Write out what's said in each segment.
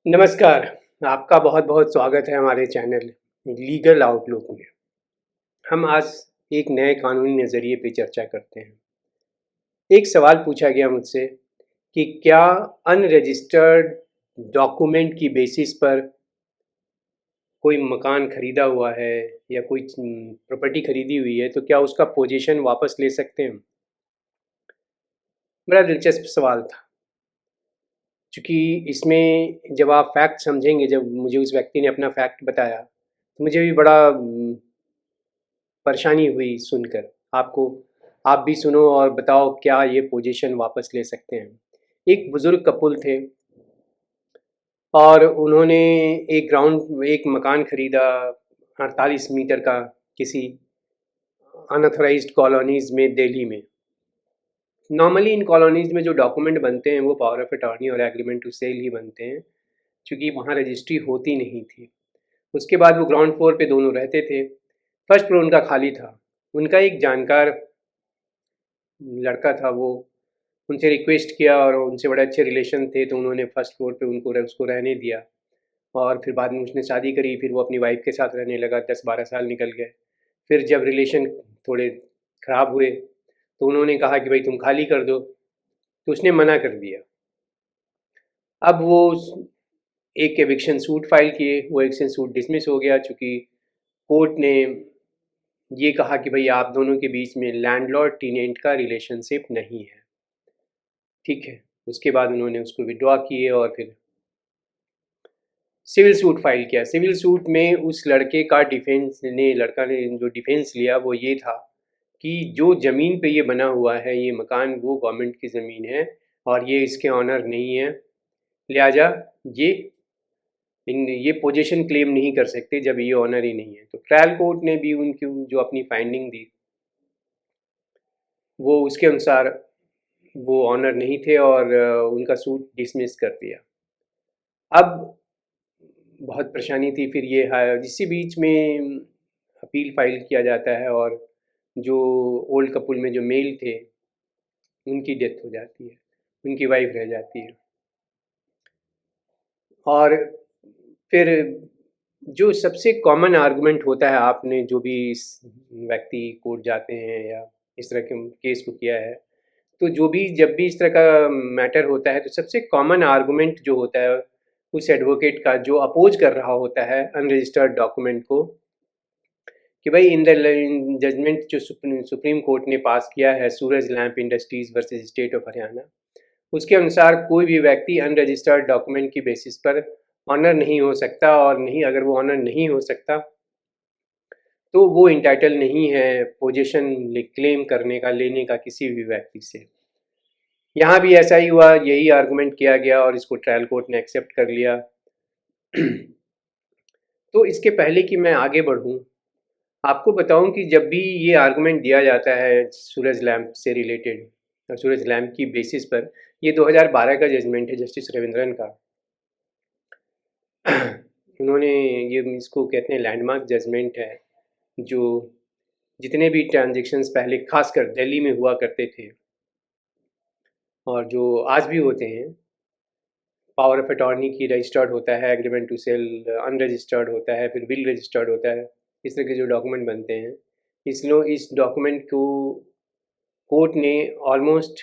नमस्कार, आपका बहुत-बहुत स्वागत है हमारे चैनल लीगल आउटलुक में। हम आज एक नए कानूनी नज़रिए पे चर्चा करते हैं। एक सवाल पूछा गया मुझसे कि क्या अनरजिस्टर्ड डॉक्यूमेंट की बेसिस पर कोई मकान खरीदा हुआ है या कोई प्रॉपर्टी खरीदी हुई है, तो क्या उसका पोज़ीशन वापस ले सकते हैं हम? बड़ा दिलचस्प सवाल था, चूँकि इसमें जब आप फैक्ट समझेंगे, जब मुझे उस व्यक्ति ने अपना फैक्ट बताया, तो मुझे भी बड़ा परेशानी हुई सुनकर। आप भी सुनो और बताओ क्या ये पोजीशन वापस ले सकते हैं। एक बुज़ुर्ग कपल थे और उन्होंने एक मकान खरीदा 48 मीटर का किसी अनऑथराइज़्ड कॉलोनीज़ में दिल्ली में। नॉर्मली इन कॉलोनीज़ में जो डॉक्यूमेंट बनते हैं वो पावर ऑफ अटॉर्नी और एग्रीमेंट टू सेल ही बनते हैं, चूँकि वहाँ रजिस्ट्री होती नहीं थी। उसके बाद वो ग्राउंड फ्लोर पे दोनों रहते थे। फर्स्ट फ्लोर उनका खाली था। उनका एक जानकार लड़का था, वो उनसे रिक्वेस्ट किया और उनसे बड़े अच्छे रिलेशन थे, तो उन्होंने फर्स्ट फ्लोर पे उसको रहने दिया। और फिर बाद में उसने शादी करी, फिर वो अपनी वाइफ़ के साथ रहने लगा, 10-12 साल निकल गए। फिर जब रिलेशन थोड़े ख़राब हुए, तो उन्होंने कहा कि भई तुम खाली कर दो, तो उसने मना कर दिया। अब वो एक एविक्शन सूट फाइल किए, वो एविक्शन सूट डिसमिस हो गया, चूँकि कोर्ट ने ये कहा कि भई आप दोनों के बीच में लैंडलॉर्ड टेनेंट का रिलेशनशिप नहीं है। ठीक है, उसके बाद उन्होंने उसको विथड्रॉ किए और फिर सिविल सूट फाइल किया। सिविल सूट में उस लड़का ने जो डिफेंस लिया वो ये था कि जो ज़मीन पे ये बना हुआ है, ये मकान वो गवर्नमेंट की ज़मीन है और ये इसके ऑनर नहीं है, लिहाजा ये ये पोजीशन क्लेम नहीं कर सकते जब ये ऑनर ही नहीं है। तो ट्रायल कोर्ट ने भी उनकी जो अपनी फाइंडिंग दी, वो उसके अनुसार वो ऑनर नहीं थे और उनका सूट डिसमिस कर दिया। अब बहुत परेशानी थी, फिर ये है इसी बीच में अपील फाइल किया जाता है और जो ओल्ड कपल में जो मेल थे, उनकी डेथ हो जाती है, उनकी वाइफ रह जाती है। और फिर जो सबसे कॉमन आर्गुमेंट होता है, आपने जो भी इस व्यक्ति कोर्ट जाते हैं या इस तरह के केस को किया है, तो जब भी इस तरह का मैटर होता है, तो सबसे कॉमन आर्गुमेंट जो होता है उस एडवोकेट का जो अपोज कर रहा होता है अनरजिस्टर्ड डॉक्यूमेंट को, कि भाई इन जजमेंट जो सुप्रीम कोर्ट ने पास किया है, Suraj lamp industries versus state of Haryana, उसके अनुसार कोई भी व्यक्ति अनरजिस्टर्ड डॉक्यूमेंट की बेसिस पर ऑनर नहीं हो सकता, और नहीं, अगर वो ऑनर नहीं हो सकता तो वो इंटाइटल नहीं है पोजीशन क्लेम करने का, लेने का किसी भी व्यक्ति से। यहाँ भी ऐसा ही हुआ, यही आर्गुमेंट किया गया और इसको ट्रायल कोर्ट ने एक्सेप्ट कर लिया। तो इसके पहले कि मैं आगे बढ़ूँ, आपको बताऊं कि जब भी ये आर्गुमेंट दिया जाता है सूरज लैंप से रिलेटेड और सूरज लैंप की बेसिस पर, ये 2012 का जजमेंट है जस्टिस रविंद्रन का। उन्होंने ये इसको कहते हैं लैंडमार्क जजमेंट है, जो जितने भी ट्रांजेक्शन्स पहले खासकर दिल्ली में हुआ करते थे और जो आज भी होते हैं, पावर ऑफ अटॉर्नी की रजिस्टर्ड होता है, एग्रीमेंट टू सेल अनरजिस्टर्ड होता है, फिर विल रजिस्टर्ड होता है, इस तरह के जो डॉक्यूमेंट बनते हैं, इस डॉक्यूमेंट को कोर्ट ने ऑलमोस्ट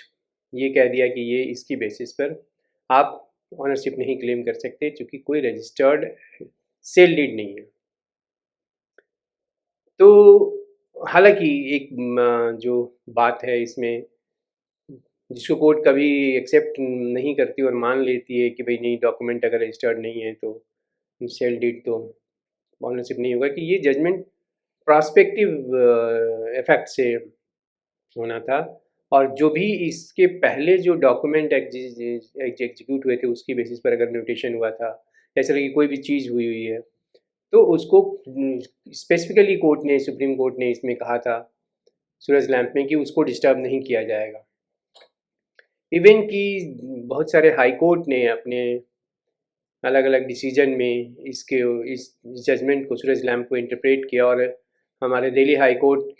ये कह दिया कि ये इसकी बेसिस पर आप ऑनरशिप नहीं क्लेम कर सकते, क्योंकि कोई रजिस्टर्ड सेल डीड नहीं है। तो हालांकि एक जो बात है इसमें, जिसको कोर्ट कभी एक्सेप्ट नहीं करती और मान लेती है कि भाई नहीं, डॉक्यूमेंट अगर रजिस्टर्ड नहीं है तो सेल डीड तो ऑनरशिप नहीं होगा, कि ये जजमेंट प्रॉस्पेक्टिव इफेक्ट से होना था। और जो भी इसके पहले जो डॉक्यूमेंट एग्जीक्यूट हुए थे, उसकी बेसिस पर अगर म्यूटेशन हुआ था, ऐसे तरह की कोई भी चीज़ हुई हुई है, तो उसको स्पेसिफिकली सुप्रीम कोर्ट ने इसमें कहा था सूरज लैंप में, कि उसको डिस्टर्ब नहीं किया जाएगा। इवन कि बहुत सारे हाई कोर्ट ने अपने अलग अलग डिसीजन में इस जजमेंट को, सूरज लैंप को इंटरप्रेट किया, और हमारे दिल्ली हाई कोर्ट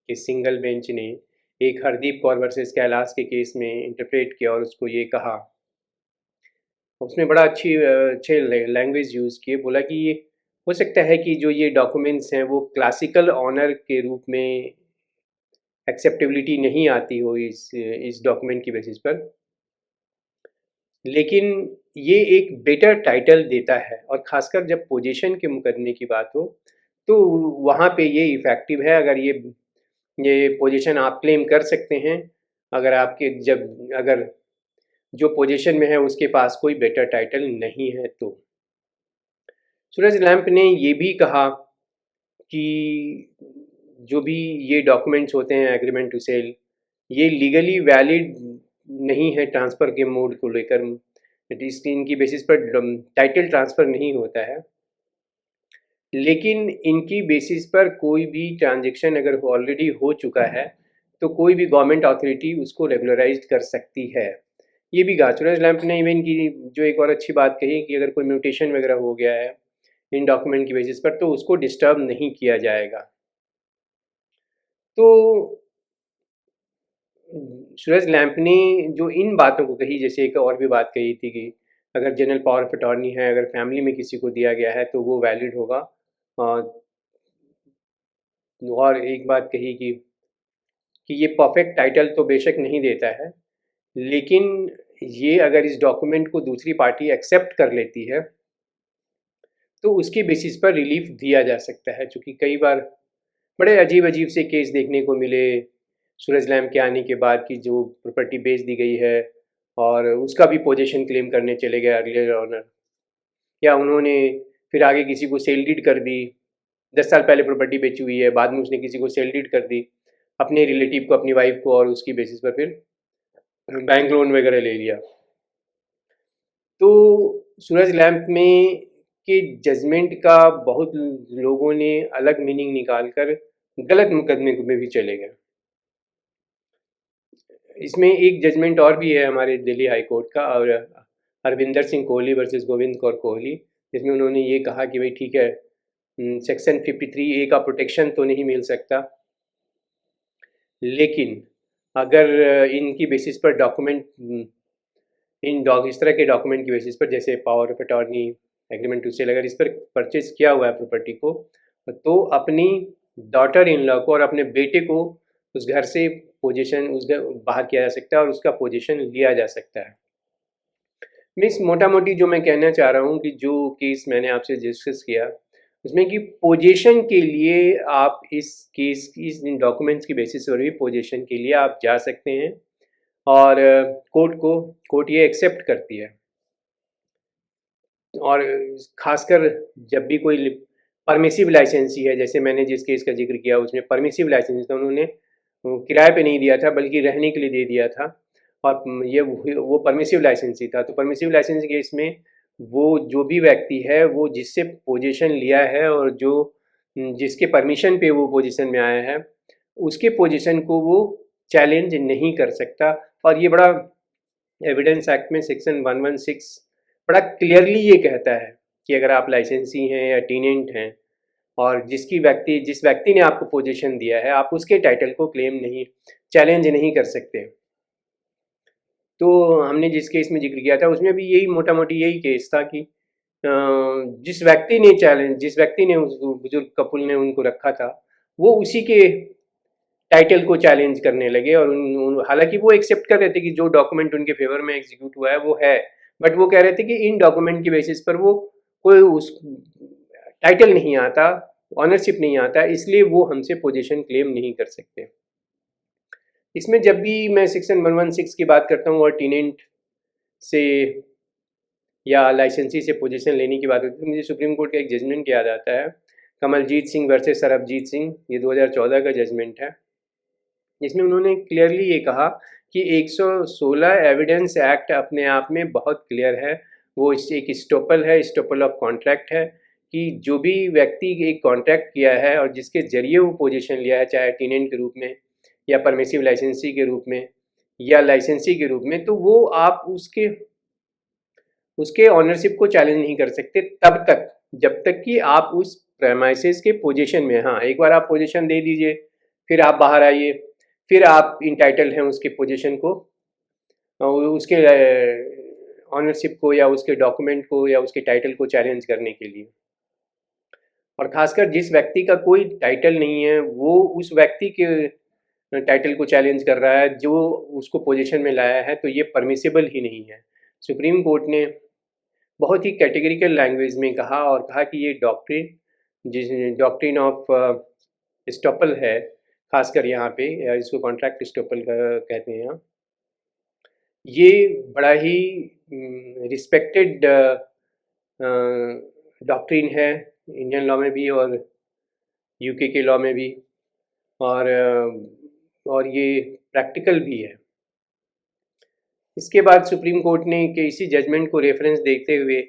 के सिंगल बेंच ने एक हरदीप कौर वर्सेस कैलाश के केस में इंटरप्रेट किया और उसको ये कहा उसने बड़ा अच्छे लैंग्वेज यूज़ किए, बोला कि ये हो सकता है कि जो ये डॉक्यूमेंट्स हैं वो क्लासिकल ऑनर के रूप में एक्सेप्टेबिलिटी नहीं आती हो इस डॉक्यूमेंट की बेसिस पर, लेकिन ये एक बेटर टाइटल देता है, और ख़ासकर जब पोजीशन के मुकदमे की बात हो तो वहाँ पे ये इफ़ेक्टिव है। अगर ये पोजीशन आप क्लेम कर सकते हैं, अगर आपके जब अगर जो पोजीशन में है उसके पास कोई बेटर टाइटल नहीं है तो। सूरज लैंप ने ये भी कहा कि जो भी ये डॉक्यूमेंट्स होते हैं एग्रीमेंट टू सेल, ये लीगली वैलिड नहीं है ट्रांसफ़र के मोड को लेकर। इनकी बेसिस पर टाइटल ट्रांसफ़र नहीं होता है, लेकिन इनकी बेसिस पर कोई भी ट्रांजेक्शन अगर ऑलरेडी हो चुका है तो कोई भी गवर्नमेंट अथॉरिटी उसको रेगुलराइज कर सकती है। ये भी कहा सूरज लैंप ने। इवन की जो एक और अच्छी बात कही कि अगर कोई म्यूटेशन वगैरह हो गया है इन डॉक्यूमेंट की बेसिस पर तो उसको डिस्टर्ब नहीं किया जाएगा। तो सूरज लैंप ने जो इन बातों को कही, जैसे एक और भी बात कही थी कि अगर जनरल पावर ऑफ अटॉर्नी है, अगर फैमिली में किसी को दिया गया है तो वो वैलिड होगा। और एक बात कही कि ये परफेक्ट टाइटल तो बेशक नहीं देता है, लेकिन ये अगर इस डॉक्यूमेंट को दूसरी पार्टी एक्सेप्ट कर लेती है तो उसके बेसिस पर रिलीफ दिया जा सकता है। चूँकि कई बार बड़े अजीब अजीब से केस देखने को मिले सूरज लैंप के आने के बाद, कि जो प्रॉपर्टी बेच दी गई है और उसका भी पोजीशन क्लेम करने चले गए अर्लियर ऑनर, या उन्होंने फिर आगे किसी को सेल डीड कर दी। 10 साल पहले प्रॉपर्टी बेची हुई है, बाद में उसने किसी को सेल डीड कर दी, अपने रिलेटिव को, अपनी वाइफ को, और उसकी बेसिस पर फिर बैंक लोन वगैरह ले लिया। तो सूरज लैंप में के जजमेंट का बहुत लोगों ने अलग मीनिंग निकालकर गलत मुकदमे में भी चले गए। इसमें एक जजमेंट और भी है हमारे दिल्ली हाई कोर्ट का, और हरविंदर सिंह कोहली वर्सेस गोविंद कौर कोहली, जिसमें उन्होंने ये कहा कि भाई ठीक है, सेक्शन 53A का प्रोटेक्शन तो नहीं मिल सकता, लेकिन अगर इनकी बेसिस पर डॉक्यूमेंट इस तरह के डॉक्यूमेंट की बेसिस पर, जैसे power of attorney, agreement to sell, अगर इस पर परचेज किया हुआ है प्रॉपर्टी को, तो अपनी डॉटर इन लॉ को और अपने बेटे को उस घर से पोजीशन उस घर बाहर किया जा सकता है और उसका पोजीशन लिया जा सकता है। मीन्स मोटा मोटी जो मैं कहना चाह रहा हूँ कि जो केस मैंने आपसे डिस्कस किया उसमें कि पोजीशन के लिए आप इस केस की इस डॉक्यूमेंट्स की बेसिस पर भी पोजीशन के लिए आप जा सकते हैं, और कोर्ट ये एक्सेप्ट करती है। और ख़ासकर जब भी कोई परमिसिव लाइसेंसी है, जैसे मैंने जिस केस का जिक्र किया उसमें परमिसिव लाइसेंस था, उन्होंने किराए पे नहीं दिया था बल्कि रहने के लिए दे दिया था, और ये वो परमिसिव लाइसेंसी था। तो परमिसिव लाइसेंस केस में वो जो भी व्यक्ति है वो जिससे पोजीशन लिया है और जो जिसके परमिशन पे वो पोजीशन में आया है उसके पोजीशन को वो चैलेंज नहीं कर सकता। और ये बड़ा एविडेंस एक्ट में सेक्शन 116 बड़ा क्लियरली ये कहता है कि अगर आप लाइसेंसी हैं या टीनेंट हैं और जिस व्यक्ति ने आपको पोजीशन दिया है आप उसके टाइटल को चैलेंज नहीं कर सकते। तो हमने जिस केस में जिक्र किया था उसमें भी यही मोटा मोटी यही केस था कि जिस व्यक्ति ने उस बुजुर्ग कपुल ने उनको रखा था वो उसी के टाइटल को चैलेंज करने लगे, और हालांकि वो एक्सेप्ट कर रहे थे कि जो डॉक्यूमेंट उनके फेवर में एग्जीक्यूट हुआ है वो है, बट वो कह रहे थे कि इन डॉक्यूमेंट की बेसिस पर वो कोई उस टाइटल नहीं आता, ऑनरशिप नहीं आता, इसलिए वो हमसे पोजीशन क्लेम नहीं कर सकते। इसमें जब भी मैं सेक्शन 116 की बात करता हूँ और टीनेंट से या लाइसेंसी से पोजीशन लेने की बात होती है तो मुझे सुप्रीम कोर्ट का एक जजमेंट याद आता है, कमलजीत सिंह वर्सेस सरबजीत सिंह, ये 2014 का जजमेंट है, जिसमें उन्होंने क्लियरली ये कहा कि 116 एविडेंस एक्ट अपने आप में बहुत क्लियर है, वो एक स्टोपल है, स्टोपल ऑफ कॉन्ट्रैक्ट है, कि जो भी व्यक्ति एक कॉन्ट्रैक्ट किया है और जिसके ज़रिए वो पोजीशन लिया है, चाहे टीनेंट के रूप में या परमिसिव लाइसेंसी के रूप में या लाइसेंसी के रूप में, तो वो आप उसके ऑनरशिप को चैलेंज नहीं कर सकते तब तक जब तक कि आप उस प्रेमाइसेस के पोजीशन में। हाँ, एक बार आप पोजीशन दे दीजिए, फिर आप बाहर आइए, फिर आप इंटाइटल हैं उसके पोजीशन को, उसके ऑनरशिप को या उसके डॉक्यूमेंट को या उसके टाइटल को चैलेंज करने के लिए। और ख़ासकर जिस व्यक्ति का कोई टाइटल नहीं है, वो उस व्यक्ति के टाइटल को चैलेंज कर रहा है जो उसको पोजीशन में लाया है, तो ये परमिसिबल ही नहीं है। सुप्रीम कोर्ट ने बहुत ही कैटेगरिकल लैंग्वेज में कहा और कहा कि ये डॉक्ट्रिन, जिस डॉक्ट्रिन ऑफ एस्टॉपल है, खासकर यहाँ पे इसको कॉन्ट्रैक्ट एस्टॉपल कहते हैं यहाँ, ये बड़ा ही रिस्पेक्टेड डॉक्ट्रिन है इंडियन लॉ में भी और यूके के लॉ में भी, और ये प्रैक्टिकल भी है। इसके बाद सुप्रीम कोर्ट ने कि इसी जजमेंट को रेफरेंस देखते हुए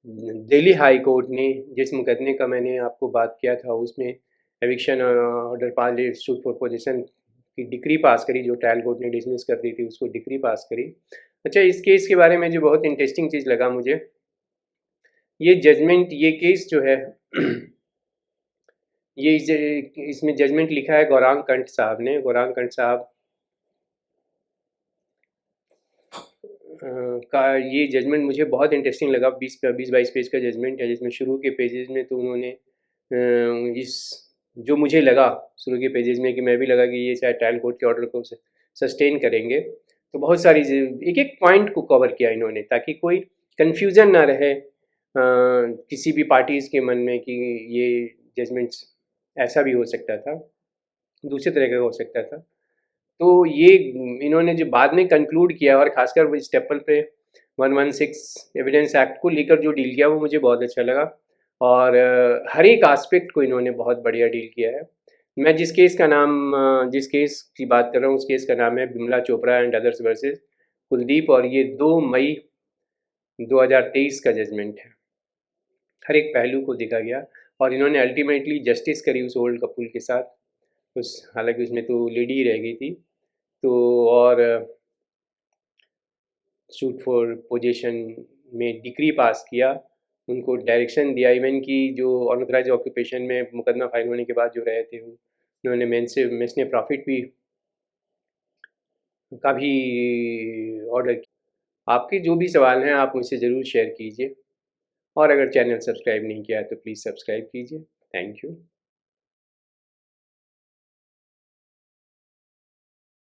दिल्ली हाई कोर्ट ने, जिस मुकदमे का मैंने आपको बात किया था, उसमें eviction order pass suit for position की डिक्री पास करी, जो ट्रायल कोर्ट ने डिसमिस कर दी थी, उसको डिक्री पास करी। अच्छा, इस केस के बारे में जो बहुत इंटरेस्टिंग चीज़ लगा मुझे, ये जजमेंट, ये केस जो है ये इसमें जजमेंट लिखा है गौरांग कंठ साहब ने। गौरांग कंठ साहब का ये जजमेंट मुझे बहुत इंटरेस्टिंग लगा। 20-22 पेज का जजमेंट है, जिसमें शुरू के पेजेस में तो उन्होंने इस जो मुझे लगा शुरू के पेजेस में कि मैं भी लगा कि ये शायद ट्रायल कोर्ट के ऑर्डर को सस्टेन करेंगे, तो बहुत सारी एक एक पॉइंट को कवर किया इन्होंने, ताकि कोई कन्फ्यूज़न ना रहे किसी भी पार्टीज़ के मन में कि ये जजमेंट्स ऐसा भी हो सकता था, दूसरे तरह का हो सकता था। तो ये इन्होंने जो बाद में कंक्लूड किया, और ख़ासकर वो स्टेपल पे 116 एविडेंस एक्ट को लेकर जो डील किया, वो मुझे बहुत अच्छा लगा। और हर एक आस्पेक्ट को इन्होंने बहुत बढ़िया डील किया है। मैं जिस जिस केस की बात कर रहा हूँ, उस केस का नाम है Bimla Chopra and others versus Kuldeep, और ये 2 मई 2023 का जजमेंट है। हर एक पहलू को देखा गया और इन्होंने अल्टीमेटली जस्टिस करी उस ओल्ड कपूल के साथ। हालांकि उसमें तो लेडी ही रह गई थी, तो और सूट फॉर पोजीशन में डिक्री पास किया, उनको डायरेक्शन दिया। इवन कि जो अनऑथराइज ऑक्यूपेशन में मुकदमा फाइल होने के बाद जो रहे थे, उन्होंने मेंस ने प्रॉफिट भी का भी ऑर्डर किया। आपके जो भी सवाल हैं आप मुझसे ज़रूर शेयर कीजिए, और अगर चैनल सब्सक्राइब नहीं किया है तो प्लीज़ सब्सक्राइब कीजिए। Thank you.